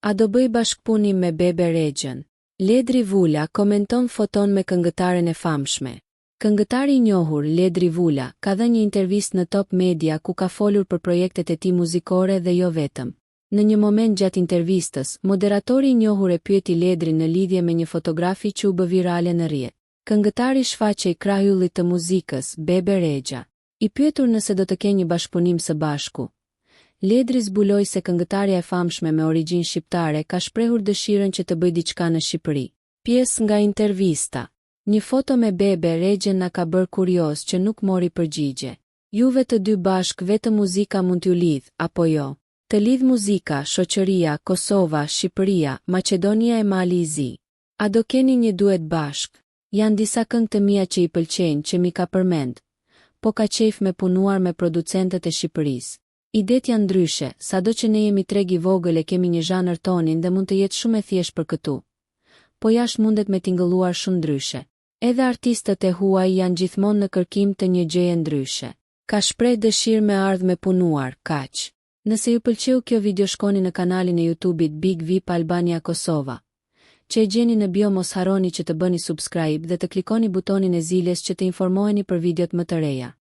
A do bëj bashkëpunim me Bebe Rexhën? Ledri Vula komenton foton me këngëtaren e famshme. Këngëtari i njohur Ledri Vula ka dhënë një intervistë në Top Media ku ka folur për projektet e tij muzikore dhe jo vetëm. Në një moment gjatë intervistës, moderatori i njohur e pyeti Ledrin në lidhje me një fotografi që u bë virale në rrjet. Këngëtari shfaqej krahyllit të muzikës, Bebe Rexha. I pyetur nëse do të kenë një bashkëpunim së bashku, Ledri zbuloi se këngëtarja e famshme me origjinë shqiptare ka shprehur dëshirën që të bëjë diçka në Shqipëri. Pjesë nga intervista. Një foto me Bebe Rexhën na ka bërë kurioz që nuk mori përgjigje. Juve të dy bashk vetëm muzika mund t'ju lidh, apo jo? Të lidh muzika, shoqëria, Kosova, Shqipëria, Maqedonia e Mali i Zi. A do keni një duet bashk? Janë disa këngë të mia që i pëlqejnë që mi ka përmend, po ka qejf me punuar me producentët e Shqipërisë. Idet janë ndryshe, sado që ne jemi treg i vogël e kemi një zhanër tonin dhe mund të jetë shumë e thjeshtë për këtu. Po jashtë mundet me tingëlluar shumë ndryshe. Edhe artistët e huaj janë gjithmonë në kërkim të një gjëje ndryshe. Ka shpreh dëshirë me ardhë me punuar, kaq. Nëse ju pëlqeu kjo video shkoni në kanalin e YouTube-it Big VIP Albania Kosova, që e gjeni në bio. Mos harroni që të bëni subscribe dhe të klikoni butonin e ziljes që të informoheni për videot më të reja.